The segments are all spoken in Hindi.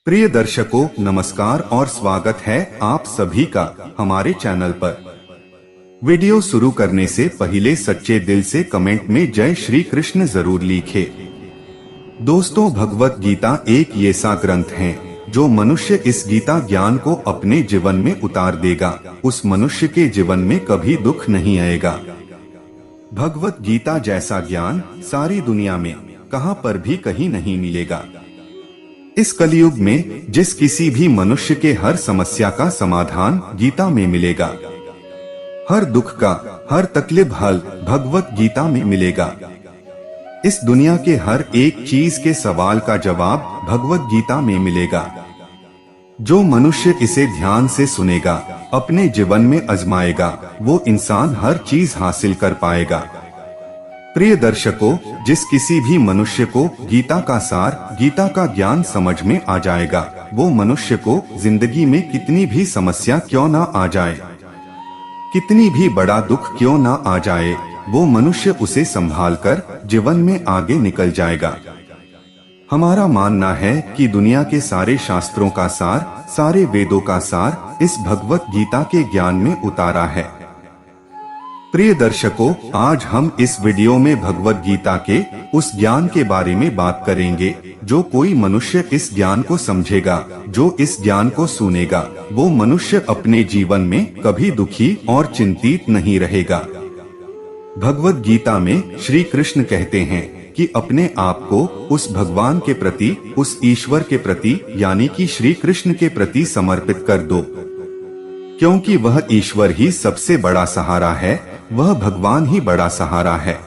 प्रिय दर्शकों, नमस्कार और स्वागत है आप सभी का हमारे चैनल पर। वीडियो शुरू करने से पहले सच्चे दिल से कमेंट में जय श्री कृष्ण जरूर लिखे। दोस्तों, भगवत गीता एक ऐसा ग्रंथ है जो मनुष्य इस गीता ज्ञान को अपने जीवन में उतार देगा, उस मनुष्य के जीवन में कभी दुख नहीं आएगा। भगवत गीता जैसा ज्ञान सारी दुनिया में कहां पर भी कहीं नहीं मिलेगा। इस कलयुग में जिस किसी भी मनुष्य के हर समस्या का समाधान गीता में मिलेगा। हर दुख का, हर तकलीफ हल भगवत गीता में मिलेगा। इस दुनिया के हर एक चीज के सवाल का जवाब भगवत गीता में मिलेगा। जो मनुष्य इसे ध्यान से सुनेगा, अपने जीवन में आजमाएगा, वो इंसान हर चीज हासिल कर पाएगा। प्रिय दर्शकों, जिस किसी भी मनुष्य को गीता का सार, गीता का ज्ञान समझ में आ जाएगा, वो मनुष्य को जिंदगी में कितनी भी समस्या क्यों ना आ जाए, कितनी भी बड़ा दुख क्यों ना आ जाए, वो मनुष्य उसे संभालकर जीवन में आगे निकल जाएगा। हमारा मानना है कि दुनिया के सारे शास्त्रों का सार, सारे वेदों का सार इस भगवत गीता के ज्ञान में उतारा है। प्रिय दर्शकों, आज हम इस वीडियो में भगवत गीता के उस ज्ञान के बारे में बात करेंगे जो कोई मनुष्य इस ज्ञान को समझेगा, जो इस ज्ञान को सुनेगा, वो मनुष्य अपने जीवन में कभी दुखी और चिंतित नहीं रहेगा। भगवत गीता में श्री कृष्ण कहते हैं कि अपने आप को उस भगवान के प्रति, उस ईश्वर के प्रति यानी कि श्री कृष्ण के प्रति समर्पित कर दो, क्योंकि वह ईश्वर ही सबसे बड़ा सहारा है, वह भगवान ही बड़ा सहारा है।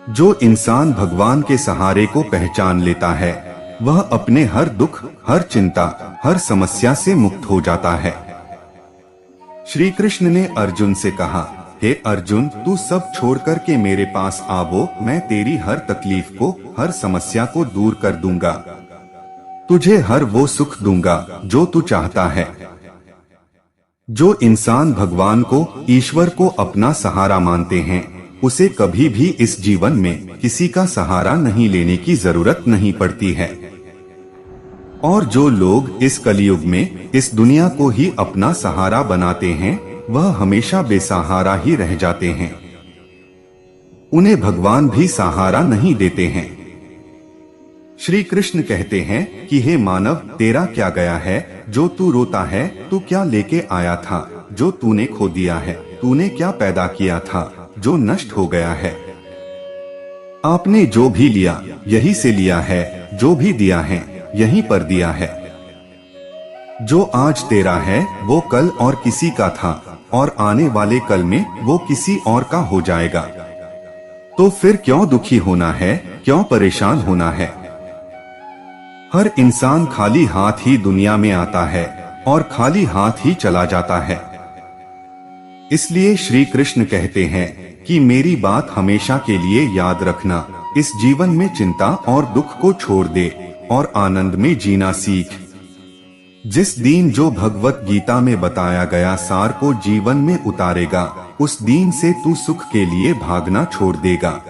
जो इंसान भगवान के सहारे को पहचान लेता है, वह अपने हर दुख, हर चिंता, हर समस्या से मुक्त हो जाता है। श्री कृष्ण ने अर्जुन से कहा, हे अर्जुन, तू सब छोड़ कर के मेरे पास आवो, मैं तेरी हर तकलीफ को, हर समस्या को दूर कर दूंगा, तुझे हर वो सुख दूंगा जो तू चाहता है। जो इंसान भगवान को, ईश्वर को अपना सहारा मानते हैं, उसे कभी भी इस जीवन में किसी का सहारा नहीं लेने की जरूरत नहीं पड़ती है। और जो लोग इस कलयुग में इस दुनिया को ही अपना सहारा बनाते हैं, वह हमेशा बेसहारा ही रह जाते हैं। उन्हें भगवान भी सहारा नहीं देते हैं। श्री कृष्ण कहते हैं कि हे मानव, तेरा क्या गया है जो तू रोता है, तू क्या लेके आया था जो तूने खो दिया है, तूने क्या पैदा किया था जो नष्ट हो गया है। आपने जो भी लिया यही से लिया है, जो भी दिया है यहीं पर दिया है। जो आज तेरा है वो कल और किसी का था, और आने वाले कल में वो किसी और का हो जाएगा। तो फिर क्यों दुखी होना है, क्यों परेशान होना है। हर इंसान खाली हाथ ही दुनिया में आता है और खाली हाथ ही चला जाता है। इसलिए श्री कृष्ण कहते हैं कि मेरी बात हमेशा के लिए याद रखना, इस जीवन में चिंता और दुख को छोड़ दे और आनंद में जीना सीख। जिस दिन जो भगवत गीता में बताया गया सार को जीवन में उतारेगा, उस दिन से तू सुख के लिए भागना छोड़ देगा।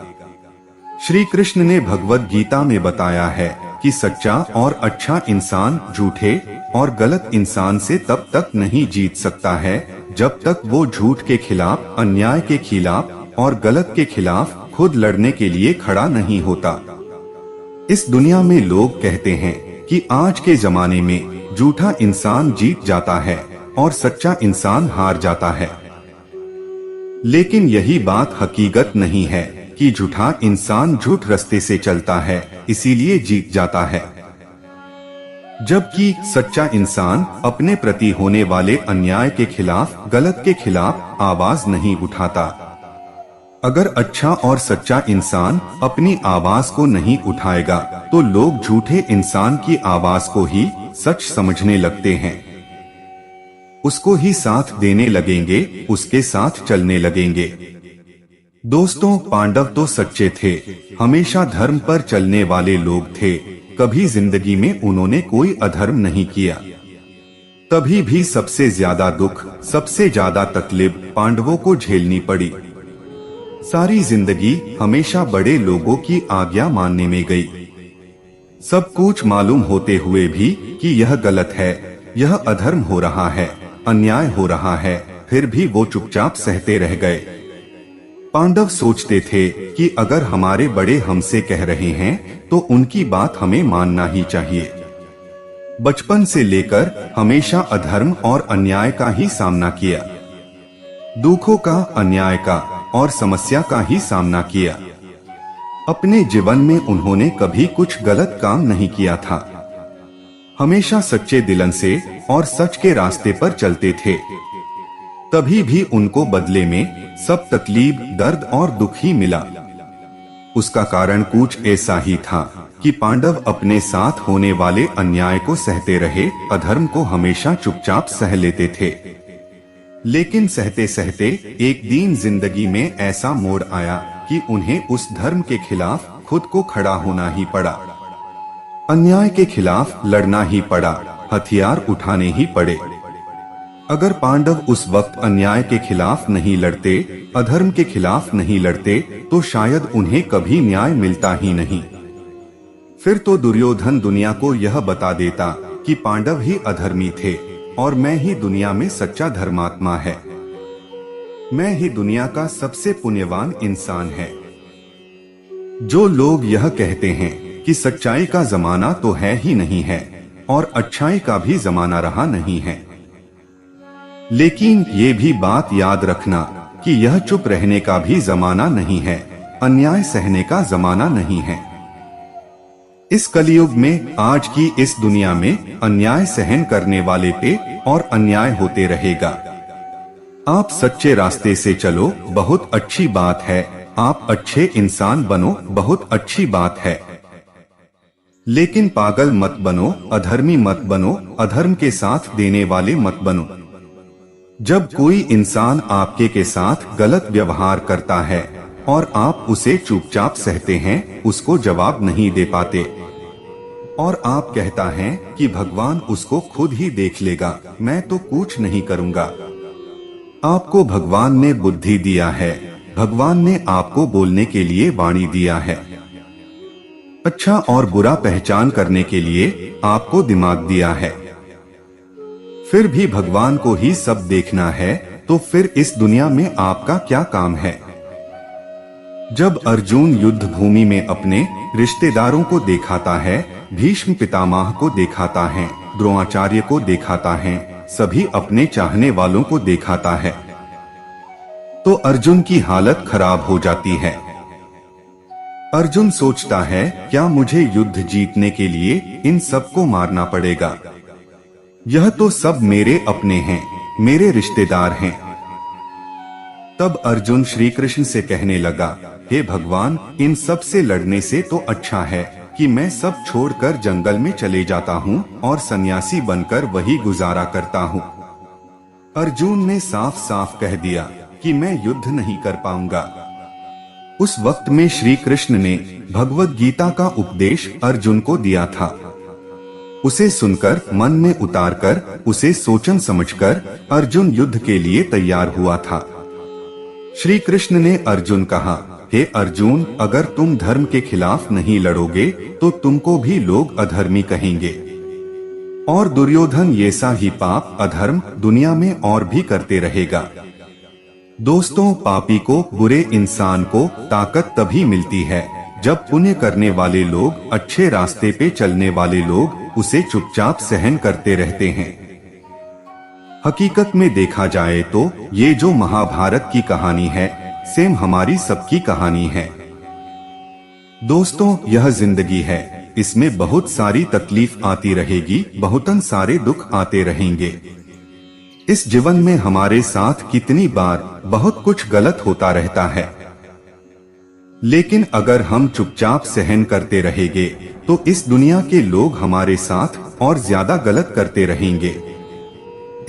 श्री कृष्ण ने भगवत गीता में बताया है कि सच्चा और अच्छा इंसान झूठे और गलत इंसान से तब तक नहीं जीत सकता है जब तक वो झूठ के खिलाफ, अन्याय के खिलाफ और गलत के खिलाफ खुद लड़ने के लिए खड़ा नहीं होता। इस दुनिया में लोग कहते हैं कि आज के जमाने में झूठा इंसान जीत जाता है और सच्चा इंसान हार जाता है। लेकिन यही बात हकीकत नहीं है कि झूठा इंसान झूठ रास्ते से चलता है इसीलिए जीत जाता है, जबकि सच्चा इंसान अपने प्रति होने वाले अन्याय के खिलाफ, गलत के खिलाफ आवाज नहीं उठाता। अगर अच्छा और सच्चा इंसान अपनी आवाज को नहीं उठाएगा तो लोग झूठे इंसान की आवाज को ही सच समझने लगते हैं, उसको ही साथ देने लगेंगे, उसके साथ चलने लगेंगे। दोस्तों, पांडव तो सच्चे थे, हमेशा धर्म पर चलने वाले लोग थे, कभी जिंदगी में उन्होंने कोई अधर्म नहीं किया। तभी भी सबसे ज्यादा दुख, सबसे ज्यादा तकलीफ पांडवों को झेलनी पड़ी। सारी जिंदगी हमेशा बड़े लोगों की आज्ञा मानने में गई। सब कुछ मालूम होते हुए भी कि यह गलत है, यह अधर्म हो रहा है, अन्याय हो रहा है, फिर भी वो चुपचाप सहते रह गए। पांडव सोचते थे कि अगर हमारे बड़े हमसे कह रहे हैं तो उनकी बात हमें मानना ही चाहिए। बचपन से लेकर हमेशा अधर्म और अन्याय का ही सामना किया, दुखों का, अन्याय का और समस्या का ही सामना किया। अपने जीवन में उन्होंने कभी कुछ गलत काम नहीं किया था। हमेशा सच्चे दिलन से और सच के रास्ते पर चलते थे। तभी भी उनको बदले में सब तकलीफ, दर्द और दुख ही मिला। उसका कारण कुछ ऐसा ही था कि पांडव अपने साथ होने वाले अन्याय को सहते रहे, अधर्म को हमेशा चुपचाप सह लेते थे। लेकिन सहते सहते एक दिन जिंदगी में ऐसा मोड़ आया कि उन्हें उस धर्म के खिलाफ खुद को खड़ा होना ही पड़ा। अन्याय के खिलाफ लड़ना ही पड़ा, हथियार उठाने ही पड़े। अगर पांडव उस वक्त अन्याय के खिलाफ नहीं लड़ते, अधर्म के खिलाफ नहीं लड़ते, तो शायद उन्हें कभी न्याय मिलता ही नहीं। फिर तो दुर्योधन दुनिया को यह बता देता कि पांडव ही अधर्मी थे और मैं ही दुनिया में सच्चा धर्मात्मा है। मैं ही दुनिया का सबसे पुण्यवान इंसान है। जो लोग यह कहते हैं कि सच्चाई का जमाना तो है ही नहीं है और अच्छाई का भी जमाना रहा नहीं है, लेकिन ये भी बात याद रखना कि यह चुप रहने का भी जमाना नहीं है, अन्याय सहने का जमाना नहीं है। इस कलयुग में, आज की इस दुनिया में अन्याय सहन करने वाले पे और अन्याय होते रहेगा। आप सच्चे रास्ते से चलो, बहुत अच्छी बात है। आप अच्छे इंसान बनो, बहुत अच्छी बात है। लेकिन पागल मत बनो, अधर्मी मत बनो, अधर्म के साथ देने वाले मत बनो। जब कोई इंसान आपके के साथ गलत व्यवहार करता है और आप उसे चुपचाप सहते हैं, उसको जवाब नहीं दे पाते और आप कहता है कि भगवान उसको खुद ही देख लेगा, मैं तो कुछ नहीं करूँगा। आपको भगवान ने बुद्धि दिया है, भगवान ने आपको बोलने के लिए वाणी दिया है, अच्छा और बुरा पहचान करने के लिए आपको दिमाग दिया है। फिर भी भगवान को ही सब देखना है, तो फिर इस दुनिया में आपका क्या काम है? जब अर्जुन युद्ध भूमि में अपने रिश्तेदारों को दिखाता है, भीष्म पितामह को दिखाता है, द्रोणाचार्य को दिखाता है, सभी अपने चाहने वालों को दिखाता है, तो अर्जुन की हालत खराब हो जाती है। अर्जुन सोचता है, क्या मुझे युद्ध जीतने के लिए इन सबको मारना पड़ेगा? यह तो सब मेरे अपने हैं, मेरे रिश्तेदार हैं। तब अर्जुन श्री कृष्ण से कहने लगा, हे भगवान, इन सब से लड़ने से तो अच्छा है कि मैं सब छोड़कर जंगल में चले जाता हूँ और सन्यासी बनकर वही गुजारा करता हूँ। अर्जुन ने साफ साफ कह दिया कि मैं युद्ध नहीं कर पाऊंगा। उस वक्त में श्री कृष्ण ने भगवद गीता का उपदेश अर्जुन को दिया था। उसे सुनकर, मन में उतारकर, उसे सोचन समझकर अर्जुन युद्ध के लिए तैयार हुआ था। श्री कृष्ण ने अर्जुन कहा, हे अर्जुन, अगर तुम धर्म के खिलाफ नहीं लड़ोगे तो तुमको भी लोग अधर्मी कहेंगे और दुर्योधन ऐसा ही पाप, अधर्म दुनिया में और भी करते रहेगा। दोस्तों, पापी को, बुरे इंसान को ताकत तभी मिलती है जब पुण्य करने वाले लोग, अच्छे रास्ते पे चलने वाले लोग उसे चुपचाप सहन करते रहते हैं। हकीकत में देखा जाए तो ये जो महाभारत की कहानी है, सेम हमारी सबकी कहानी है। दोस्तों, यह जिंदगी है, इसमें बहुत सारी तकलीफ आती रहेगी, बहुतन सारे दुख आते रहेंगे। इस जीवन में हमारे साथ कितनी बार बहुत कुछ गलत होता रहता है, लेकिन अगर हम चुपचाप सहन करते रहेंगे तो इस दुनिया के लोग हमारे साथ और ज्यादा गलत करते रहेंगे।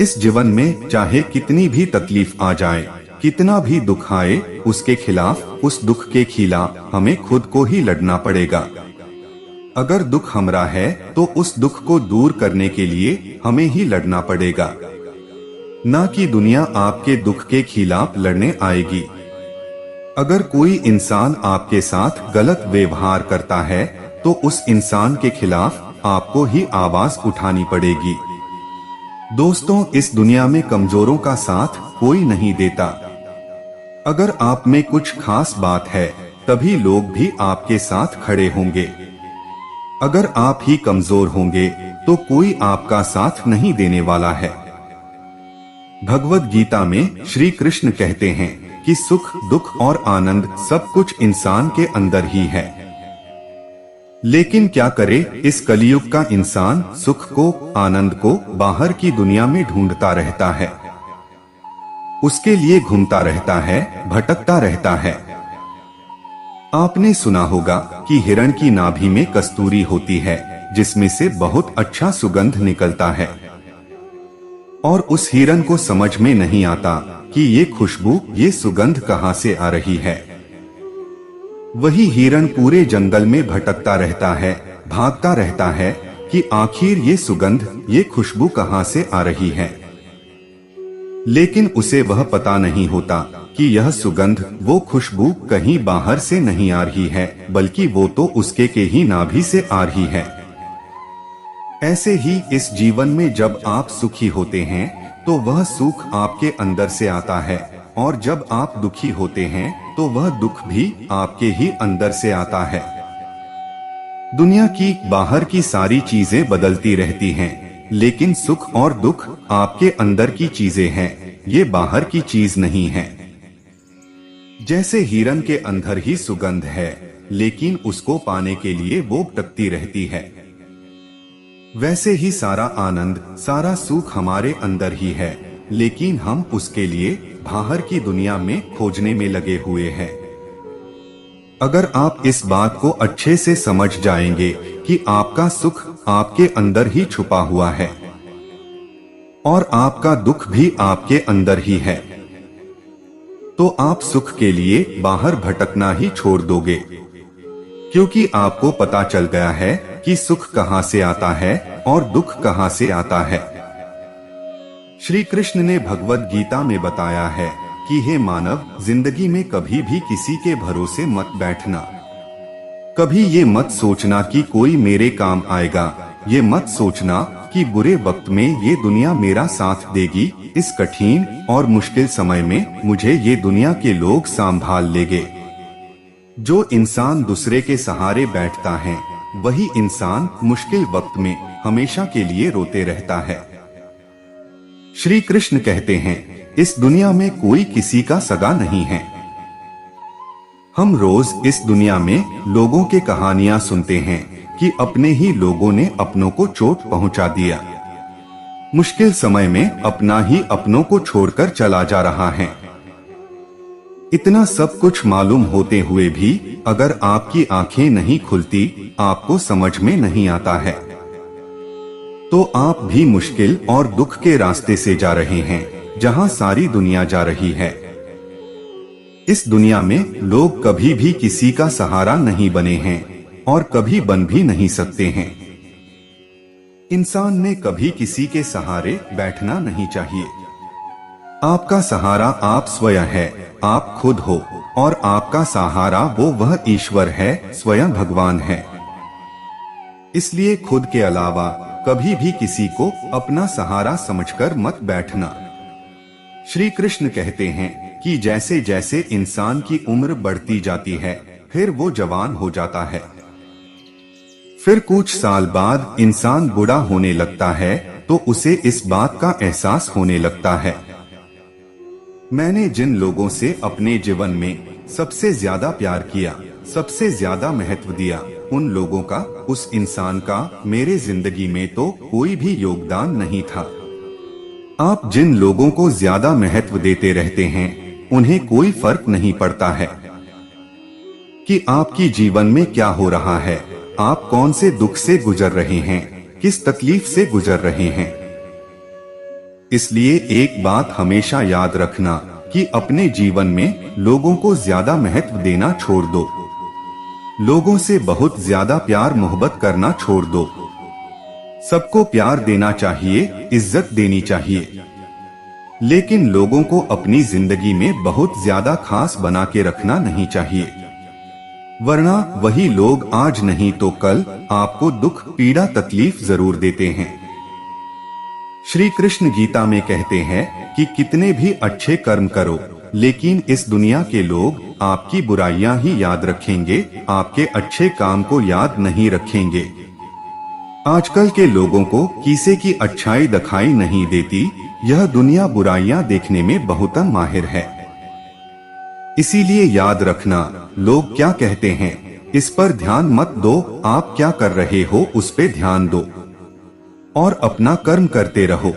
इस जीवन में चाहे कितनी भी तकलीफ आ जाए, कितना भी दुख आए, उसके खिलाफ, उस दुख के खिलाफ हमें खुद को ही लड़ना पड़ेगा। अगर दुख हमारा है तो उस दुख को दूर करने के लिए हमें ही लड़ना पड़ेगा, ना कि दुनिया आपके दुख के खिलाफ लड़ने आएगी। अगर कोई इंसान आपके साथ गलत व्यवहार करता है तो उस इंसान के खिलाफ आपको ही आवाज उठानी पड़ेगी। दोस्तों, इस दुनिया में कमजोरों का साथ कोई नहीं देता। अगर आप में कुछ खास बात है तभी लोग भी आपके साथ खड़े होंगे। अगर आप ही कमजोर होंगे तो कोई आपका साथ नहीं देने वाला है। भगवद गीता में श्री कृष्ण कहते हैं कि सुख, दुख और आनंद सब कुछ इंसान के अंदर ही है। लेकिन क्या करे, इस कलयुग का इंसान सुख को, आनंद को बाहर की दुनिया में ढूंढता रहता है। उसके लिए घूमता रहता है, भटकता रहता है। आपने सुना होगा कि हिरण की नाभि में कस्तूरी होती है जिसमें से बहुत अच्छा सुगंध निकलता है, और उस हिरण को समझ में नहीं आता कि ये खुशबू, ये सुगंध कहां से आ रही है। वही हिरण पूरे जंगल में भटकता रहता है, भागता रहता है कि आखिर ये सुगंध, ये खुशबू कहां से आ रही है। लेकिन उसे वह पता नहीं होता कि यह सुगंध, वो खुशबू कहीं बाहर से नहीं आ रही है, बल्कि वो तो उसके के ही नाभि से आ रही है। ऐसे ही इस जीवन में जब आप सुखी होते हैं तो वह सुख आपके अंदर से आता है, और जब आप दुखी होते हैं तो वह दुख भी आपके ही अंदर से आता है। दुनिया की बाहर की सारी चीजें बदलती रहती हैं, लेकिन सुख और दुख आपके अंदर की चीजें हैं, ये बाहर की चीज नहीं है। जैसे हिरण के अंदर ही सुगंध है, लेकिन उसको पाने के लिए वो भटकती रहती है, वैसे ही सारा आनंद, सारा सुख हमारे अंदर ही है, लेकिन हम उसके लिए बाहर की दुनिया में खोजने में लगे हुए हैं। अगर आप इस बात को अच्छे से समझ जाएंगे कि आपका सुख आपके अंदर ही छुपा हुआ है और आपका दुख भी आपके अंदर ही है, तो आप सुख के लिए बाहर भटकना ही छोड़ दोगे, क्योंकि आपको पता चल गया है कि सुख कहां से आता है और दुख कहां से आता है। श्री कृष्ण ने भगवद गीता में बताया है कि हे मानव, जिंदगी में कभी भी किसी के भरोसे मत बैठना। कभी ये मत सोचना कि कोई मेरे काम आएगा, ये मत सोचना कि बुरे वक्त में ये दुनिया मेरा साथ देगी, इस कठिन और मुश्किल समय में मुझे ये दुनिया के लोग संभाल लेंगे। जो इंसान दूसरे के सहारे बैठता है वही इंसान मुश्किल वक्त में हमेशा के लिए रोते रहता है। श्री कृष्ण कहते हैं, इस दुनिया में कोई किसी का सगा नहीं है। हम रोज इस दुनिया में लोगों के कहानियां सुनते हैं कि अपने ही लोगों ने अपनों को चोट पहुंचा दिया। मुश्किल समय में अपना ही अपनों को छोड़कर चला जा रहा है। इतना सब कुछ मालूम होते हुए भी अगर आपकी आंखें नहीं खुलती, आपको समझ में नहीं आता है, तो आप भी मुश्किल और दुख के रास्ते से जा रहे हैं, जहां सारी दुनिया जा रही है। इस दुनिया में लोग कभी भी किसी का सहारा नहीं बने हैं और कभी बन भी नहीं सकते हैं। इंसान ने कभी किसी के सहारे बैठना नहीं चाहिए। आपका सहारा आप स्वयं है, आप खुद हो, और आपका सहारा वह ईश्वर है, स्वयं भगवान है। इसलिए खुद के अलावा कभी भी किसी को अपना सहारा समझकर मत बैठना। श्री कृष्ण कहते हैं कि जैसे जैसे इंसान की उम्र बढ़ती जाती है, फिर वो जवान हो जाता है। फिर कुछ साल बाद इंसान बूढ़ा होने लगता है तो उसे इस बात का एहसास होने लगता है, मैंने जिन लोगों से अपने जीवन में सबसे ज्यादा प्यार किया, सबसे ज्यादा महत्व दिया, उन लोगों का, उस इंसान का मेरे जिंदगी में तो कोई भी योगदान नहीं था। आप जिन लोगों को ज्यादा महत्व देते रहते हैं, उन्हें कोई फर्क नहीं पड़ता है कि आपकी जीवन में क्या हो रहा है, आप कौन से दुख से गुजर रहे हैं, किस तकलीफ से गुजर रहे हैं। इसलिए एक बात हमेशा याद रखना कि अपने जीवन में लोगों को ज्यादा महत्व देना छोड़ दो, लोगों से बहुत ज्यादा प्यार मोहब्बत करना छोड़ दो। सबको प्यार देना चाहिए, इज्जत देनी चाहिए। लेकिन लोगों को अपनी जिंदगी में बहुत ज्यादा खास बना के रखना नहीं चाहिए, वरना वही लोग आज नहीं तो कल आपको दुख पीड़ा तकलीफ जरूर देते हैं। श्री कृष्ण गीता में कहते हैं कि कितने भी अच्छे कर्म करो, लेकिन इस दुनिया के लोग आपकी बुराइयां ही याद रखेंगे, आपके अच्छे काम को याद नहीं रखेंगे। आजकल के लोगों को किसी की अच्छाई दिखाई नहीं देती, यह दुनिया बुराइयां देखने में बहुत माहिर है। इसीलिए याद रखना, लोग क्या कहते हैं इस पर ध्यान मत दो, आप क्या कर रहे हो उस पे ध्यान दो और अपना कर्म करते रहो।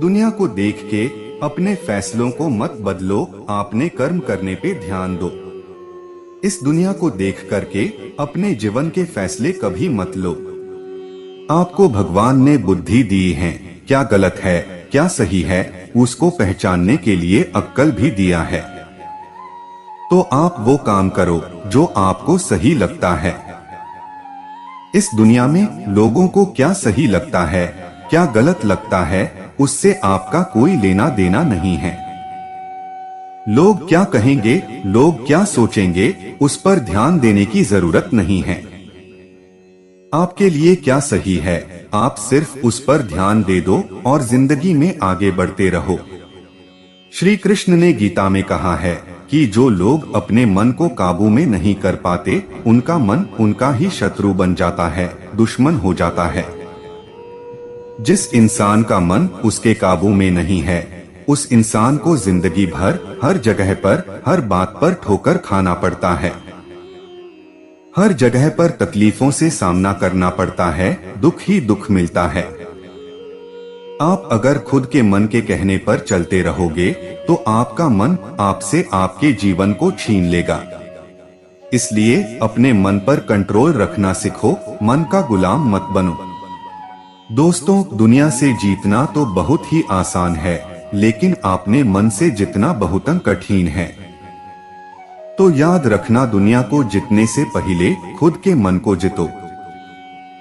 दुनिया को देख के अपने फैसलों को मत बदलो, आपने कर्म करने पे ध्यान दो। इस दुनिया को देख करके अपने जीवन के फैसले कभी मत लो। आपको भगवान ने बुद्धि दी है, क्या गलत है क्या सही है उसको पहचानने के लिए अक्ल भी दिया है, तो आप वो काम करो जो आपको सही लगता है। इस दुनिया में लोगों को क्या सही लगता है क्या गलत लगता है उससे आपका कोई लेना देना नहीं है। लोग क्या कहेंगे, लोग क्या सोचेंगे, उस पर ध्यान देने की जरूरत नहीं है। आपके लिए क्या सही है आप सिर्फ उस पर ध्यान दे दो और जिंदगी में आगे बढ़ते रहो। श्री कृष्ण ने गीता में कहा है कि जो लोग अपने मन को काबू में नहीं कर पाते, उनका मन उनका ही शत्रु बन जाता है, दुश्मन हो जाता है। जिस इंसान का मन उसके काबू में नहीं है, उस इंसान को जिंदगी भर हर जगह पर हर बात पर ठोकर खाना पड़ता है, हर जगह पर तकलीफों से सामना करना पड़ता है, दुख ही दुख मिलता है। आप अगर खुद के मन के कहने पर चलते रहोगे तो आपका मन आपसे आपके जीवन को छीन लेगा। इसलिए अपने मन पर कंट्रोल रखना सीखो, मन का गुलाम मत बनो। दोस्तों, दुनिया से जीतना तो बहुत ही आसान है, लेकिन अपने मन से जितना बहुत कठिन है। तो याद रखना, दुनिया को जीतने से पहले खुद के मन को जीतो।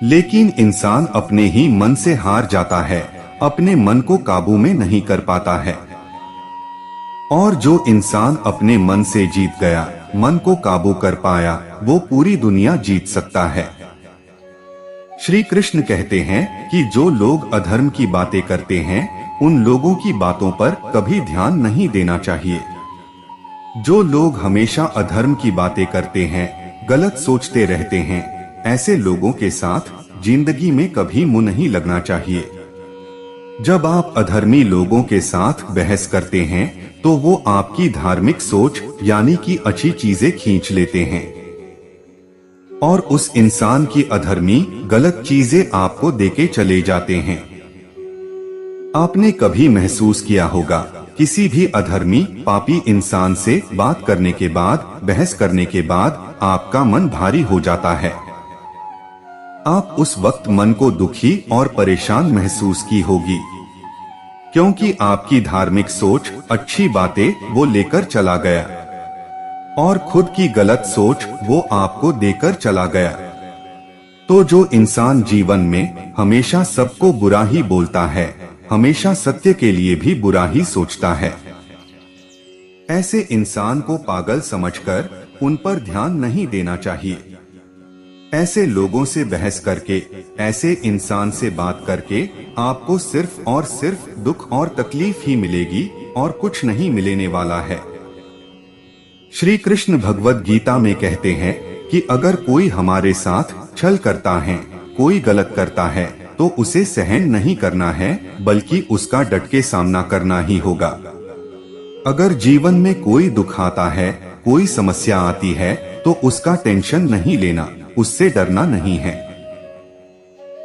लेकिन इंसान अपने ही मन से हार जाता है, अपने मन को काबू में नहीं कर पाता है। और जो इंसान अपने मन से जीत गया, मन को काबू कर पाया, वो पूरी दुनिया जीत सकता है। श्री कृष्ण कहते हैं कि जो लोग अधर्म की बातें करते हैं, उन लोगों की बातों पर कभी ध्यान नहीं देना चाहिए। जो लोग हमेशा अधर्म की बातें करते हैं, गलत सोचते रहते हैं, ऐसे लोगों के साथ जिंदगी में कभी मुंह नहीं लगना चाहिए। जब आप अधर्मी लोगों के साथ बहस करते हैं, तो वो आपकी धार्मिक सोच यानी कि अच्छी चीजें खींच लेते हैं और उस इंसान की अधर्मी गलत चीजें आपको देके चले जाते हैं। आपने कभी महसूस किया होगा, किसी भी अधर्मी पापी इंसान से बात करने के बाद, बहस करने के बाद आपका मन भारी हो जाता है। आप उस वक्त मन को दुखी और परेशान महसूस की होगी, क्योंकि आपकी धार्मिक सोच अच्छी बातें वो लेकर चला गया और खुद की गलत सोच वो आपको देकर चला गया। तो जो इंसान जीवन में हमेशा सबको बुरा ही बोलता है, हमेशा सत्य के लिए भी बुरा ही सोचता है, ऐसे इंसान को पागल समझकर उन पर ध्यान नहीं देना चाहिए। ऐसे लोगों से बहस करके, ऐसे इंसान से बात करके आपको सिर्फ और सिर्फ दुख और तकलीफ ही मिलेगी और कुछ नहीं मिलने वाला है। श्री कृष्ण भगवद गीता में कहते हैं कि अगर कोई हमारे साथ छल करता है, कोई गलत करता है, तो उसे सहन नहीं करना है, बल्कि उसका डट के सामना करना ही होगा। अगर जीवन में कोई दुख आता है, कोई समस्या आती है, तो उसका टेंशन नहीं लेना, उससे डरना नहीं है,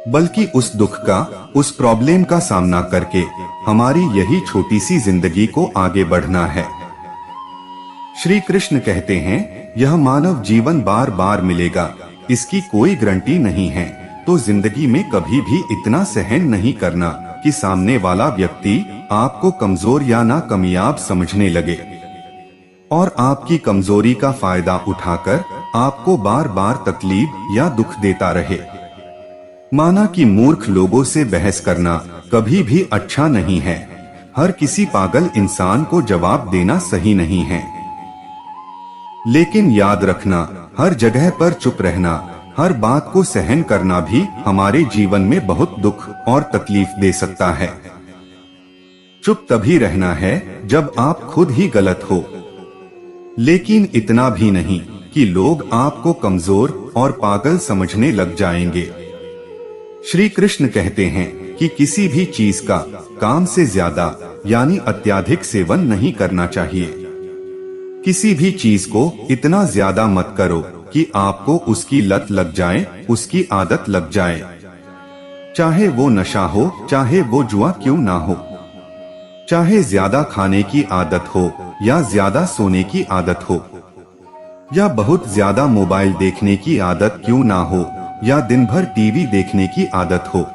बल्कि उस दुख का, उस प्रॉब्लम का सामना करके हमारी यही छोटी सी जिंदगी को आगे बढ़ना है। श्री कृष्ण कहते हैं, यह मानव जीवन बार बार मिलेगा, इसकी कोई गारंटी नहीं है। तो जिंदगी में कभी भी इतना सहन नहीं करना कि सामने वाला व्यक्ति आपको कमजोर या ना कामयाब समझने लगे और आपकी कमजोरी का फायदा उठाकर आपको बार बार तकलीफ या दुख देता रहे। माना कि मूर्ख लोगों से बहस करना कभी भी अच्छा नहीं है। हर किसी पागल इंसान को जवाब देना सही नहीं है। लेकिन याद रखना, हर जगह पर चुप रहना, हर बात को सहन करना भी हमारे जीवन में बहुत दुख और तकलीफ दे सकता है। चुप तभी रहना है जब आप खुद ही गलत हो, लेकिन इतना भी नहीं कि लोग आपको कमजोर और पागल समझने लग जाएंगे। श्री कृष्ण कहते हैं कि किसी भी चीज का काम से ज्यादा यानी अत्यधिक सेवन नहीं करना चाहिए। किसी भी चीज को इतना ज्यादा मत करो कि आपको उसकी लत लग जाए, उसकी आदत लग जाए। चाहे वो नशा हो, चाहे वो जुआ क्यों ना हो, चाहे ज्यादा खाने की आदत हो या ज्यादा सोने की आदत हो, या बहुत ज्यादा मोबाइल देखने की आदत क्यों ना हो, या दिन भर टीवी देखने की आदत हो।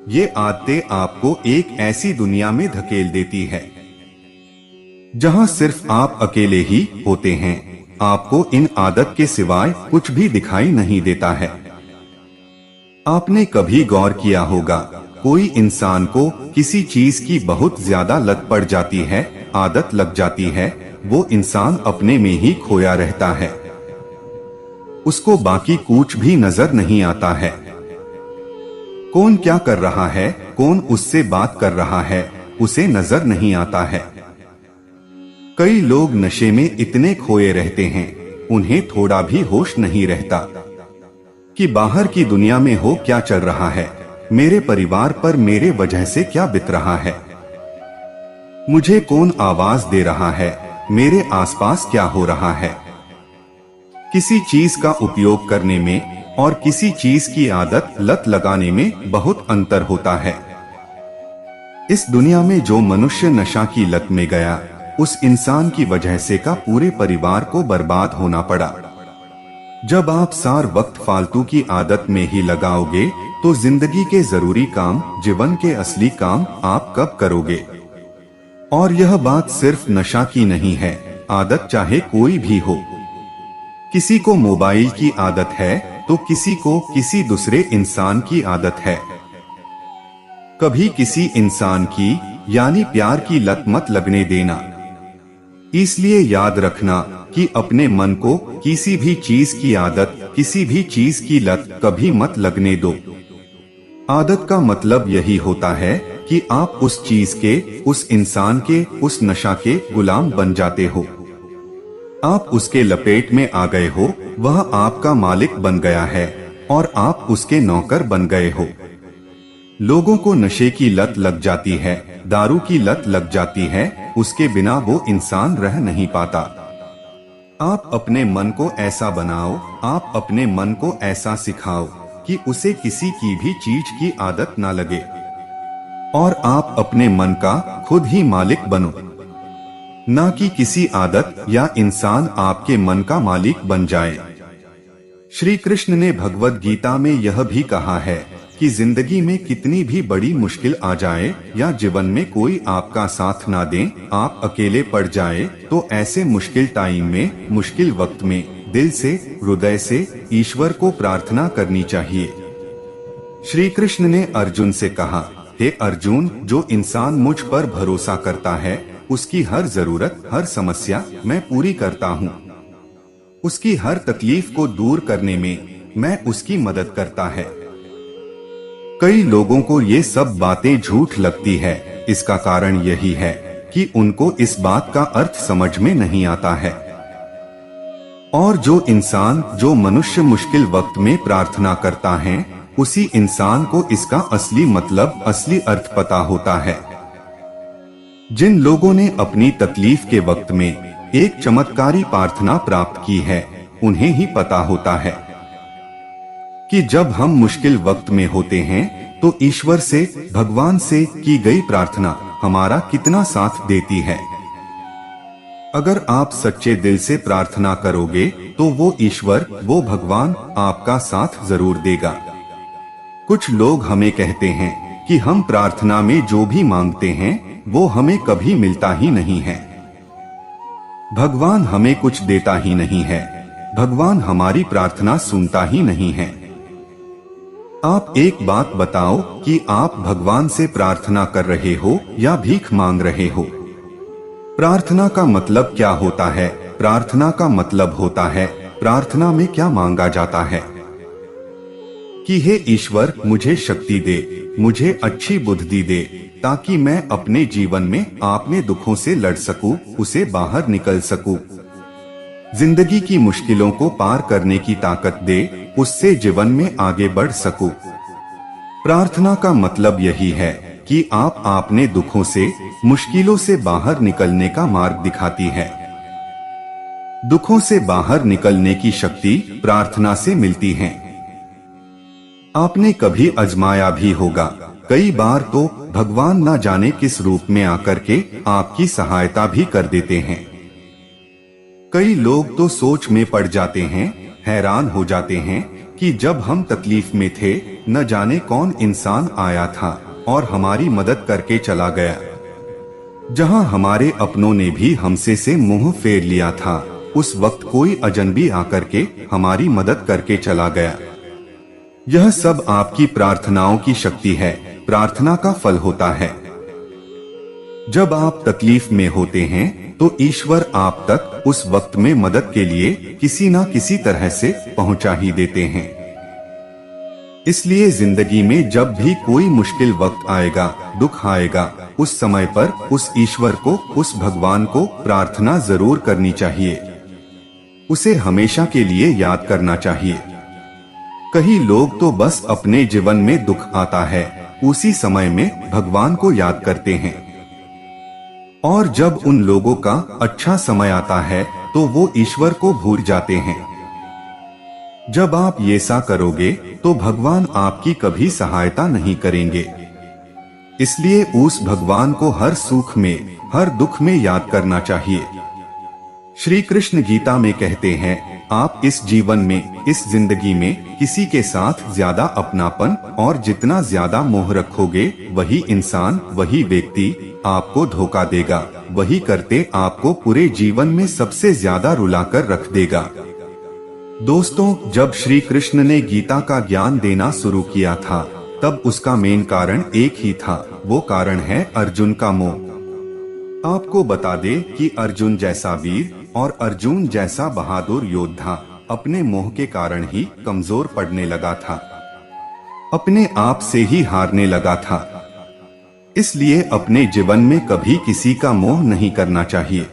ये आदतें आपको एक ऐसी दुनिया में धकेल देती है जहां सिर्फ आप अकेले ही होते हैं। आपको इन आदत के सिवाय कुछ भी दिखाई नहीं देता है। आपने कभी गौर किया होगा, कोई इंसान को किसी चीज की बहुत ज्यादा लत पड़ जाती है, आदत लग जाती है, वो इंसान अपने में ही खोया रहता है। उसको बाकी कुछ भी नजर नहीं आता है। कौन क्या कर रहा है, कौन उससे बात कर रहा है, उसे नजर नहीं आता है। कई लोग नशे में इतने खोए रहते हैं, उन्हें थोड़ा भी होश नहीं रहता कि बाहर की दुनिया में हो क्या चल रहा है, मेरे परिवार पर मेरे वजह से क्या बीत रहा है, मुझे कौन आवाज दे रहा है, मेरे आसपास क्या हो रहा है। किसी चीज का उपयोग करने में और किसी चीज की आदत लत लगाने में बहुत अंतर होता है। इस दुनिया में जो मनुष्य नशा की लत में गया, उस इंसान की वजह से का पूरे परिवार को बर्बाद होना पड़ा। जब आप सार वक्त फालतू की आदत में ही लगाओगे तो जिंदगी के जरूरी काम, जीवन के असली काम आप कब करोगे। और यह बात सिर्फ नशा की नहीं है, आदत चाहे कोई भी हो। किसी को मोबाइल की आदत है तो किसी को किसी दूसरे इंसान की आदत है। कभी किसी इंसान की यानी प्यार की लत मत लगने देना। इसलिए याद रखना कि अपने मन को किसी भी चीज की आदत, किसी भी चीज की लत कभी मत लगने दो। आदत का मतलब यही होता है कि आप उस चीज के, उस इंसान के, उस नशा के गुलाम बन जाते हो। आप उसके लपेट में आ गए हो, वह आपका मालिक बन गया है और आप उसके नौकर बन गए हो। लोगों को नशे की लत लग जाती है, दारू की लत लग जाती है, उसके बिना वो इंसान रह नहीं पाता। आप अपने मन को ऐसा बनाओ, आप अपने मन को ऐसा सिखाओ कि उसे किसी की भी चीज की आदत ना लगे और आप अपने मन का खुद ही मालिक बनो, ना कि किसी आदत या इंसान आपके मन का मालिक बन जाए। श्री कृष्ण ने भगवद गीता में यह भी कहा है कि जिंदगी में कितनी भी बड़ी मुश्किल आ जाए या जीवन में कोई आपका साथ ना दे, आप अकेले पड़ जाए, तो ऐसे मुश्किल टाइम में, मुश्किल वक्त में दिल से, हृदय से ईश्वर को प्रार्थना करनी चाहिए। श्री कृष्ण ने अर्जुन से कहा, हे अर्जुन, जो इंसान मुझ पर भरोसा करता है उसकी हर जरूरत, हर समस्या मैं पूरी करता हूँ। उसकी हर तकलीफ को दूर करने में मैं उसकी मदद करता है। कई लोगों को ये सब बातें झूठ लगती है। इसका कारण यही है कि उनको इस बात का अर्थ समझ में नहीं आता है। और जो इंसान, जो मनुष्य मुश्किल वक्त में प्रार्थना करता है, उसी इंसान को इसका असली मतलब, असली अर्थ पता होता है। जिन लोगों ने अपनी तकलीफ के वक्त में एक चमत्कारी प्रार्थना प्राप्त की है, उन्हें ही पता होता है कि जब हम मुश्किल वक्त में होते हैं तो ईश्वर से, भगवान से की गई प्रार्थना हमारा कितना साथ देती है। अगर आप सच्चे दिल से प्रार्थना करोगे तो वो ईश्वर, वो भगवान आपका साथ जरूर देगा। कुछ लोग हमें कहते हैं कि हम प्रार्थना में जो भी मांगते हैं वो हमें कभी मिलता ही नहीं है। भगवान हमें कुछ देता ही नहीं है, भगवान हमारी प्रार्थना सुनता ही नहीं है। आप एक बात बताओ कि आप भगवान से प्रार्थना कर रहे हो या भीख मांग रहे हो। प्रार्थना का मतलब क्या होता है? प्रार्थना का मतलब होता है प्रार्थना में क्या मांगा जाता है कि हे ईश्वर, मुझे शक्ति दे, मुझे अच्छी बुद्धि दे, ताकि मैं अपने जीवन में अपने दुखों से लड़ सकूं, उसे बाहर निकल सकूं। जिंदगी की मुश्किलों को पार करने की ताकत दे, उससे जीवन में आगे बढ़ सकूं। प्रार्थना का मतलब यही है कि आप अपने दुखों से, मुश्किलों से बाहर निकलने का मार्ग दिखाती है। दुखों से बाहर निकलने की शक्ति प्रार्थना से मिलती है। आपने कभी आजमाया भी होगा, कई बार तो भगवान न जाने किस रूप में आकर के आपकी सहायता भी कर देते हैं। कई लोग तो सोच में पड़ जाते हैं, हैरान हो जाते हैं कि जब हम तकलीफ में थे, न जाने कौन इंसान आया था और हमारी मदद करके चला गया। जहां हमारे अपनों ने भी हमसे से मुंह फेर लिया था, उस वक्त कोई अजनबी आकर के हमारी मदद करके चला गया। यह सब आपकी प्रार्थनाओं की शक्ति है, प्रार्थना का फल होता है। जब आप तकलीफ में होते हैं तो ईश्वर आप तक उस वक्त में मदद के लिए किसी न किसी तरह से पहुंचा ही देते हैं। इसलिए जिंदगी में जब भी कोई मुश्किल वक्त आएगा, दुख आएगा, उस समय पर उस ईश्वर को, उस भगवान को प्रार्थना जरूर करनी चाहिए। उसे हमेशा के लिए याद करना चाहिए। कई लोग तो बस अपने जीवन में दुख आता है, उसी समय में भगवान को याद करते हैं, और जब उन लोगों का अच्छा समय आता है तो वो ईश्वर को भूल जाते हैं। जब आप ये सा करोगे तो भगवान आपकी कभी सहायता नहीं करेंगे। इसलिए उस भगवान को हर सुख में, हर दुख में याद करना चाहिए। श्री कृष्ण गीता में कहते हैं, आप इस जीवन में, इस जिंदगी में किसी के साथ ज्यादा अपनापन और जितना ज्यादा मोह रखोगे, वही इंसान, वही व्यक्ति आपको धोखा देगा, वही करते आपको पूरे जीवन में सबसे ज्यादा रुलाकर रख देगा। दोस्तों, जब श्री कृष्ण ने गीता का ज्ञान देना शुरू किया था, तब उसका मेन कारण एक ही था, वो कारण है अर्जुन का मोह। आपको बता दे कि अर्जुन जैसा वीर और अर्जुन जैसा बहादुर योद्धा अपने मोह के कारण ही कमजोर पड़ने लगा था, अपने आप से ही हारने लगा था। इसलिए अपने जीवन में कभी किसी का मोह नहीं करना चाहिए।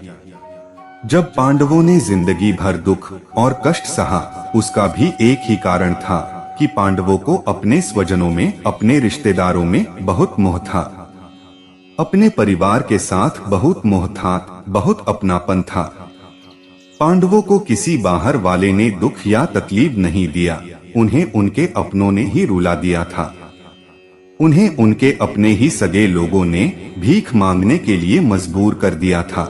जब पांडवों ने जिंदगी भर दुख और कष्ट सहा, उसका भी एक ही कारण था कि पांडवों को अपने स्वजनों में, अपने रिश्तेदारों में बहुत मोह था। अपने परिवार के साथ बहुत मोह था, बहुत अपनापन था। पांडवों को किसी बाहर वाले ने दुख या तकलीफ नहीं दिया, उन्हें उनके अपनों ने ही रुला दिया था। उन्हें उनके अपने ही सगे लोगों ने भीख मांगने के लिए मजबूर कर दिया था।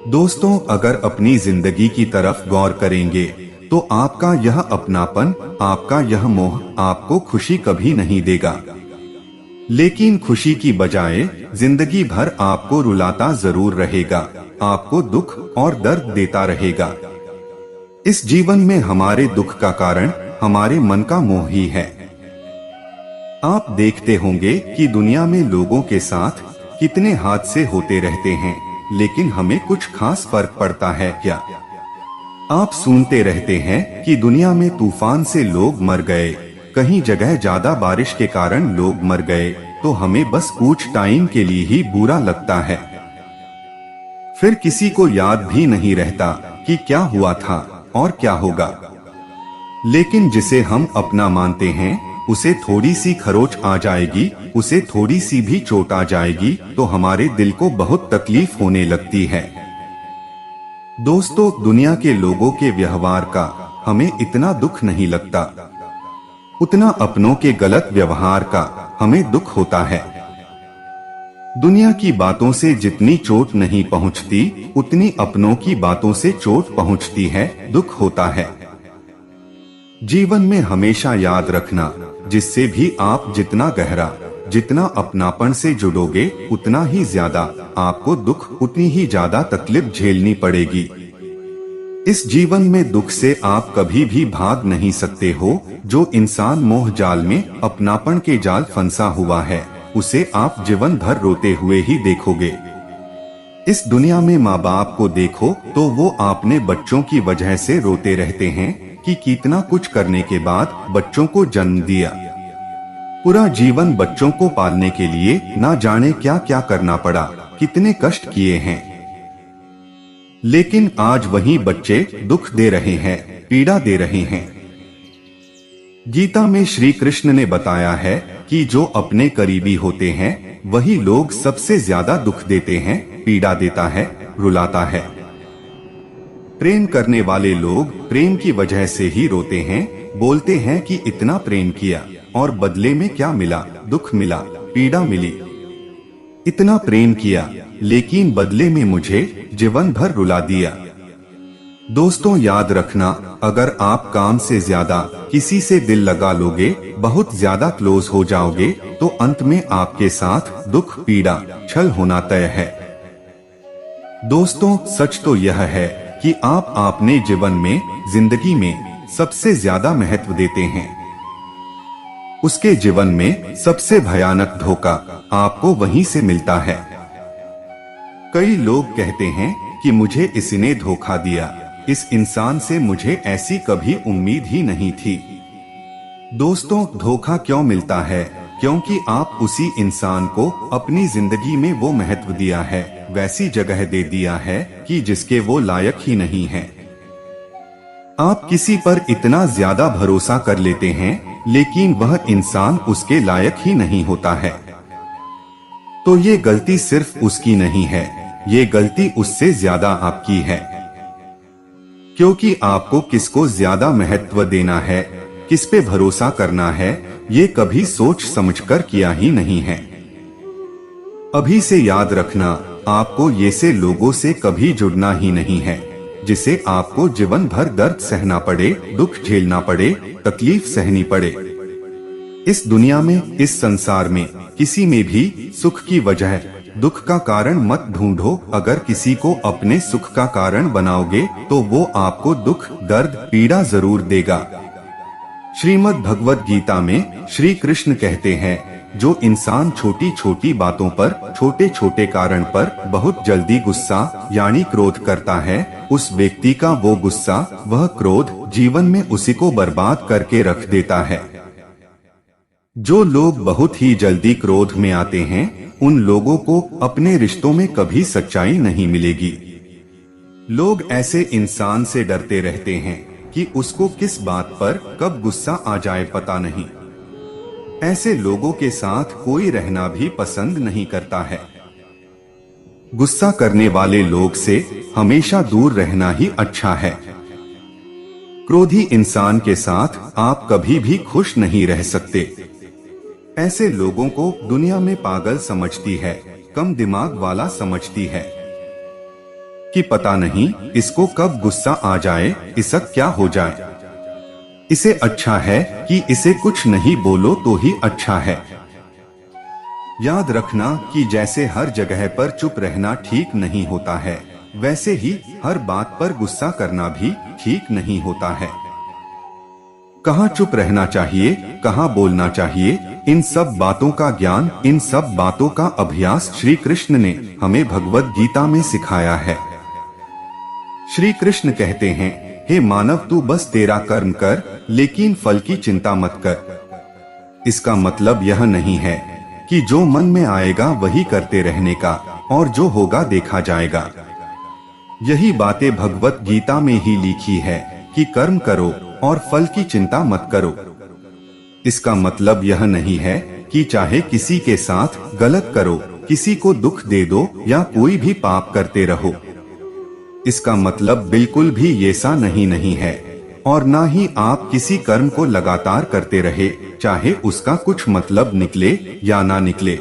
दोस्तों, अगर अपनी जिंदगी की तरफ गौर करेंगे तो आपका यह अपनापन, आपका यह मोह आपको खुशी कभी नहीं देगा, लेकिन खुशी की बजाय जिंदगी भर आपको रुलाता जरूर रहेगा, आपको दुख और दर्द देता रहेगा। इस जीवन में हमारे दुख का कारण हमारे मन का मोह ही है। आप देखते होंगे कि दुनिया में लोगों के साथ कितने हादसे होते रहते हैं, लेकिन हमें कुछ खास फर्क पड़ता है क्या? आप सुनते रहते हैं कि दुनिया में तूफान से लोग मर गए, कहीं जगह ज्यादा बारिश के कारण लोग मर गए, तो हमें बस कुछ टाइम के लिए ही बुरा लगता है। फिर किसी को याद भी नहीं रहता कि क्या हुआ था और क्या होगा। लेकिन जिसे हम अपना मानते हैं, उसे थोड़ी सी खरोच आ जाएगी, उसे थोड़ी सी भी चोट आ जाएगी तो हमारे दिल को बहुत तकलीफ होने लगती है। दोस्तों, दुनिया के लोगों के व्यवहार का हमें इतना दुख नहीं लगता, उतना अपनों के गलत व्यवहार का हमें दुख होता है। दुनिया की बातों से जितनी चोट नहीं पहुंचती, उतनी अपनों की बातों से चोट पहुंचती है, दुख होता है। जीवन में हमेशा याद रखना, जिससे भी आप जितना गहरा, जितना अपनापन से जुड़ोगे, उतना ही ज्यादा आपको दुख, उतनी ही ज्यादा तकलीफ झेलनी पड़ेगी। इस जीवन में दुख से आप कभी भी भाग नहीं सकते हो। जो इंसान मोह जाल में अपनापन के जाल फंसा हुआ है, उसे आप जीवन भर रोते हुए ही देखोगे। इस दुनिया में माँ बाप को देखो तो वो अपने बच्चों की वजह से रोते रहते हैं कि कितना कुछ करने के बाद बच्चों को जन्म दिया। पूरा जीवन बच्चों को पालने के लिए ना जाने क्या क्या करना पड़ा, कितने कष्ट किए हैं। लेकिन आज वही बच्चे दुख दे रहे हैं, पीड़ा दे रहे हैं। गीता में श्री कृष्ण ने बताया है कि जो अपने करीबी होते हैं वही लोग सबसे ज्यादा दुख देते हैं, पीड़ा देता है, रुलाता है। प्रेम करने वाले लोग प्रेम की वजह से ही रोते हैं, बोलते हैं कि इतना प्रेम किया और बदले में क्या मिला, दुख मिला, पीड़ा मिली। इतना प्रेम किया लेकिन बदले में मुझे जीवन भर रुला दिया। दोस्तों याद रखना, अगर आप काम से ज्यादा किसी से दिल लगा लोगे, बहुत ज्यादा क्लोज हो जाओगे, तो अंत में आपके साथ दुख, पीड़ा, छल होना तय है। दोस्तों सच तो यह है कि आप अपने जीवन में, जिंदगी में सबसे ज्यादा महत्व देते हैं। उसके जीवन में सबसे भयानक धोखा आपको वहीं से मिलता है। कई लोग कहते हैं कि मुझे इसने धोखा दिया, इस इंसान से मुझे ऐसी कभी उम्मीद ही नहीं थी। दोस्तों धोखा क्यों मिलता है? क्योंकि आप उसी इंसान को अपनी जिंदगी में वो महत्व दिया है, वैसी जगह दे दिया है कि जिसके वो लायक ही नहीं है। आप किसी पर इतना ज्यादा भरोसा कर लेते हैं लेकिन वह इंसान उसके लायक ही नहीं होता है। तो ये गलती सिर्फ उसकी नहीं है, ये गलती उससे ज्यादा आपकी है। क्योंकि आपको किसको ज्यादा महत्व देना है, किस पे भरोसा करना है, ये कभी सोच समझकर किया ही नहीं है। अभी से याद रखना, आपको ये से लोगों से कभी जुड़ना ही नहीं है जिसे आपको जीवन भर दर्द सहना पड़े, दुख झेलना पड़े, तकलीफ सहनी पड़े। इस दुनिया में, इस संसार में किसी में भी सुख की वजह दुख का कारण मत ढूंढो। अगर किसी को अपने सुख का कारण बनाओगे तो वो आपको दुख, दर्द, पीड़ा जरूर देगा। श्रीमद् भगवद गीता में श्री कृष्ण कहते हैं, जो इंसान छोटी छोटी बातों पर, छोटे छोटे कारण पर बहुत जल्दी गुस्सा यानी क्रोध करता है, उस व्यक्ति का वो गुस्सा, वह क्रोध जीवन में उसी को बर्बाद करके रख देता है। जो लोग बहुत ही जल्दी क्रोध में आते हैं, उन लोगों को अपने रिश्तों में कभी सच्चाई नहीं मिलेगी। लोग ऐसे इंसान से डरते रहते हैं कि उसको किस बात पर कब गुस्सा आ जाए पता नहीं। ऐसे लोगों के साथ कोई रहना भी पसंद नहीं करता है। गुस्सा करने वाले लोग से हमेशा दूर रहना ही अच्छा है। क्रोधी इंसान के साथ आप कभी भी खुश नहीं रह सकते। ऐसे लोगों को दुनिया में पागल समझती है, कम दिमाग वाला समझती है कि पता नहीं इसको कब गुस्सा आ जाए, इसक क्या हो जाए। इसे अच्छा है कि इसे कुछ नहीं बोलो तो ही अच्छा है। याद रखना कि जैसे हर जगह पर चुप रहना ठीक नहीं होता है, वैसे ही हर बात पर गुस्सा करना भी ठीक नहीं होता है। कहाँ चुप रहना चाहिए, कहाँ बोलना चाहिए, इन सब बातों का ज्ञान, इन सब बातों का अभ्यास श्री कृष्ण ने हमें भगवद गीता में सिखाया है। श्री कृष्ण कहते हैं, हे मानव तू बस तेरा कर्म कर, लेकिन फल की चिंता मत कर। इसका मतलब यह नहीं है कि जो मन में आएगा वही करते रहने का और जो होगा देखा जाएगा। यही बातें भगवत गीता में ही लिखी है कि कर्म करो और फल की चिंता मत करो। इसका मतलब यह नहीं है कि चाहे किसी के साथ गलत करो, किसी को दुख दे दो या कोई भी पाप करते रहो। इसका मतलब बिल्कुल भी ऐसा नहीं है। और ना ही आप किसी कर्म को लगातार करते रहे, चाहे उसका कुछ मतलब निकले या ना निकले।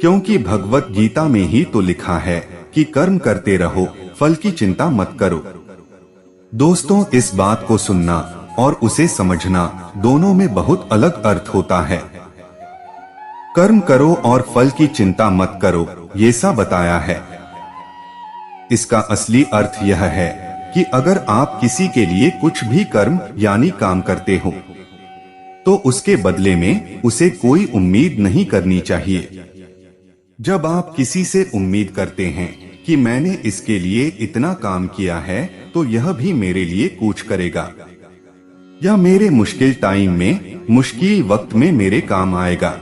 क्योंकि भगवत गीता में ही तो लिखा है कि कर्म करते रहो, फल की चिंता मत करो। दोस्तों इस बात को सुनना और उसे समझना दोनों में बहुत अलग अर्थ होता है। कर्म करो और फल की चिंता मत करो, ये सा बताया है। इसका असली अर्थ यह है कि अगर आप किसी के लिए कुछ भी कर्म यानी काम करते हो तो उसके बदले में उसे कोई उम्मीद नहीं करनी चाहिए। जब आप किसी से उम्मीद करते हैं कि मैंने इसके लिए इतना काम किया है तो यह भी मेरे लिए कुछ करेगा या मेरे मुश्किल टाइम में, मुश्किल वक्त में मेरे काम आएगा,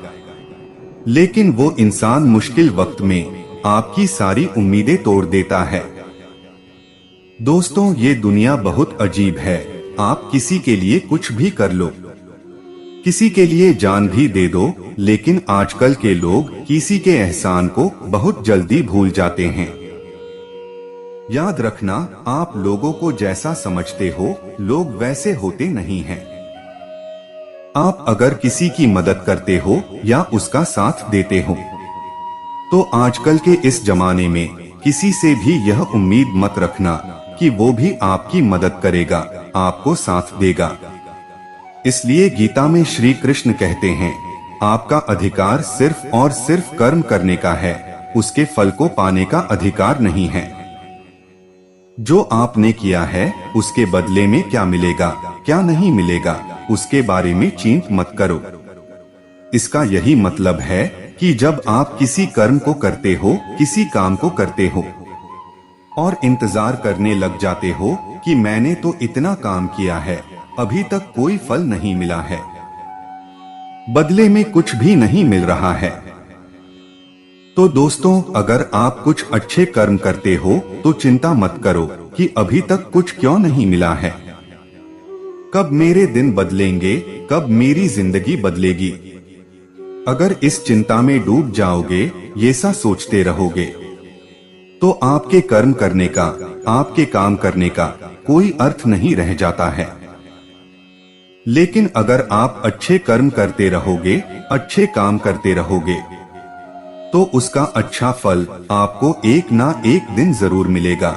लेकिन वो इंसान मुश्किल वक्त में आपकी सारी उम्मीदें तोड़ देता है। दोस्तों, ये दुनिया बहुत अजीब है। आप किसी के लिए कुछ भी कर लो, किसी के लिए जान भी दे दो, लेकिन आजकल के लोग किसी के एहसान को बहुत जल्दी भूल जाते हैं। याद रखना, आप लोगों को जैसा समझते हो लोग वैसे होते नहीं हैं। आप अगर किसी की मदद करते हो या उसका साथ देते हो तो आजकल के इस जमाने में किसी से भी यह उम्मीद मत रखना कि वो भी आपकी मदद करेगा, आपको साथ देगा। इसलिए गीता में श्री कृष्ण कहते हैं, आपका अधिकार सिर्फ और सिर्फ कर्म करने का है, उसके फल को पाने का अधिकार नहीं है। जो आपने किया है उसके बदले में क्या मिलेगा, क्या नहीं मिलेगा, उसके बारे में चिंता मत करो। इसका यही मतलब है कि जब आप किसी कर्म को करते हो, किसी काम को करते हो और इंतजार करने लग जाते हो कि मैंने तो इतना काम किया है, अभी तक कोई फल नहीं मिला है, बदले में कुछ भी नहीं मिल रहा है, तो दोस्तों, अगर आप कुछ अच्छे कर्म करते हो तो चिंता मत करो कि अभी तक कुछ क्यों नहीं मिला है, कब मेरे दिन बदलेंगे, कब मेरी जिंदगी बदलेगी। अगर इस चिंता में डूब जाओगे, ये सा सोचते रहोगे, तो आपके कर्म करने का, आपके काम करने का कोई अर्थ नहीं रह जाता है। लेकिन अगर आप अच्छे कर्म करते रहोगे, अच्छे काम करते रहोगे, तो उसका अच्छा फल आपको एक ना एक दिन जरूर मिलेगा।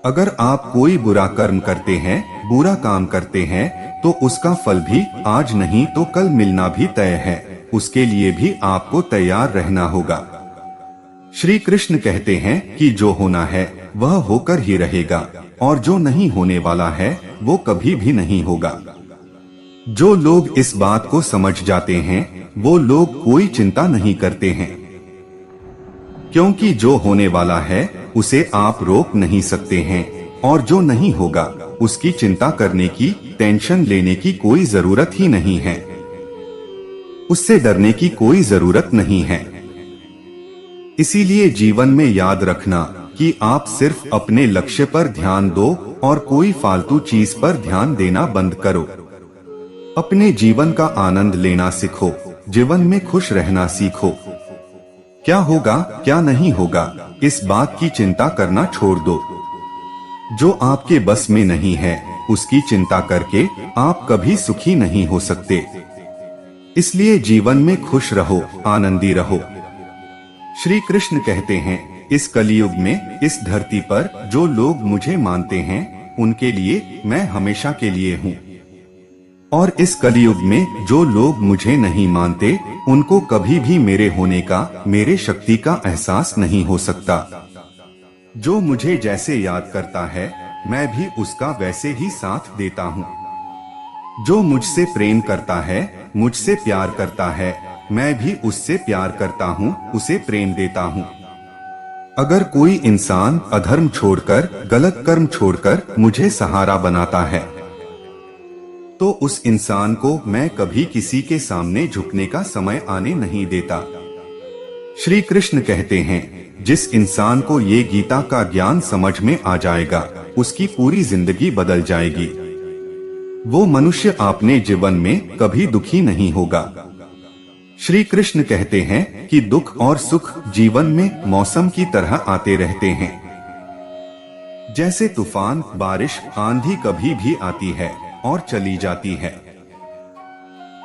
अगर आप कोई बुरा कर्म करते हैं, बुरा काम करते हैं, तो उसका फल भी आज नहीं तो कल मिलना भी तय है, उसके लिए भी आपको तैयार रहना होगा। श्री कृष्ण कहते हैं कि जो होना है वह होकर ही रहेगा और जो नहीं होने वाला है वो कभी भी नहीं होगा। जो लोग इस बात को समझ जाते हैं वो लोग कोई चिंता नहीं करते हैं, क्योंकि जो होने वाला है उसे आप रोक नहीं सकते हैं और जो नहीं होगा उसकी चिंता करने की, टेंशन लेने की कोई जरूरत ही नहीं है, उससे डरने की कोई जरूरत नहीं है। इसीलिए जीवन में याद रखना कि आप सिर्फ अपने लक्ष्य पर ध्यान दो और कोई फालतू चीज पर ध्यान देना बंद करो। अपने जीवन का आनंद लेना सीखो, जीवन में खुश रहना सीखो। क्या होगा, क्या नहीं होगा, इस बात की चिंता करना छोड़ दो। जो आपके बस में नहीं है उसकी चिंता करके आप कभी सुखी नहीं हो सकते। इसलिए जीवन में खुश रहो, आनंदी रहो। श्री कृष्ण कहते हैं, इस कलियुग में इस धरती पर जो लोग मुझे मानते हैं उनके लिए मैं हमेशा के लिए हूँ, और इस कलियुग में जो लोग मुझे नहीं मानते उनको कभी भी मेरे होने का, मेरे शक्ति का एहसास नहीं हो सकता। जो मुझे जैसे याद करता है मैं भी उसका वैसे ही साथ देता हूँ। जो मुझसे प्रेम करता है, मुझसे प्यार करता है, मैं भी उससे प्यार करता हूँ, उसे प्रेम देता हूँ। अगर कोई इंसान अधर्म छोड़कर, गलत कर्म छोड़कर मुझे सहारा बनाता है तो उस इंसान को मैं कभी किसी के सामने झुकने का समय आने नहीं देता। श्री कृष्ण कहते हैं, जिस इंसान को ये गीता का ज्ञान समझ में आ जाएगा उसकी पूरी जिंदगी बदल जाएगी। वो मनुष्य अपने जीवन में कभी दुखी नहीं होगा। श्री कृष्ण कहते हैं कि दुख और सुख जीवन में मौसम की तरह आते रहते हैं। जैसे तूफान, बारिश, आंधी कभी भी आती है और चली जाती है,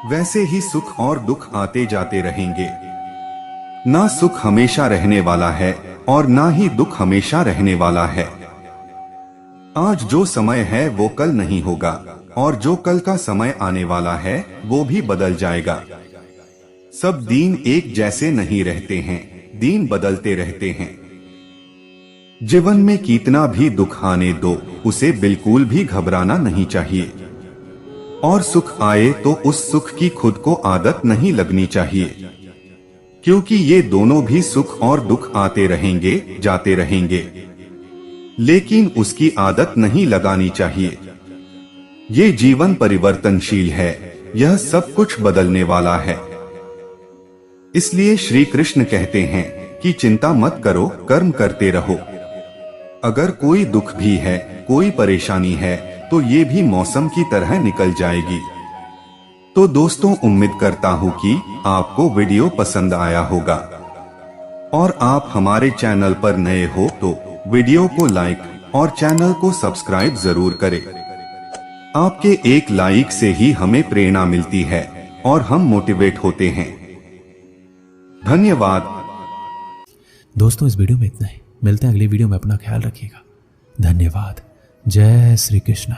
वैसे ही सुख और दुख आते जाते रहेंगे। ना सुख हमेशा रहने वाला है और ना ही दुख हमेशा रहने वाला है। आज जो समय है वो कल नहीं होगा और जो कल का समय आने वाला है वो भी बदल जाएगा। सब दिन एक जैसे नहीं रहते हैं, दिन बदलते रहते हैं। जीवन में कितना भी दुख आने दो, उसे बिल्कुल भी घबराना नहीं चाहिए। और सुख आए तो उस सुख की खुद को आदत नहीं लगनी चाहिए, क्योंकि ये दोनों भी सुख और दुख आते रहेंगे जाते रहेंगे, लेकिन उसकी आदत नहीं लगानी चाहिए। ये जीवन परिवर्तनशील है, यह सब कुछ बदलने वाला है। इसलिए श्री कृष्ण कहते हैं कि चिंता मत करो, कर्म करते रहो। अगर कोई दुख भी है, कोई परेशानी है, तो ये भी मौसम की तरह निकल जाएगी। तो दोस्तों, उम्मीद करता हूँ कि आपको वीडियो पसंद आया होगा, और आप हमारे चैनल पर नए हो तो वीडियो को लाइक और चैनल को सब्सक्राइब जरूर करें। आपके एक लाइक से ही हमें प्रेरणा मिलती है और हम मोटिवेट होते हैं। धन्यवाद। दोस्तों, इस वीडियो में इतना ही। मिलते हैं अगली वीडियो में। अपना ख्याल रखिएगा। धन्यवाद। जय श्री कृष्ण।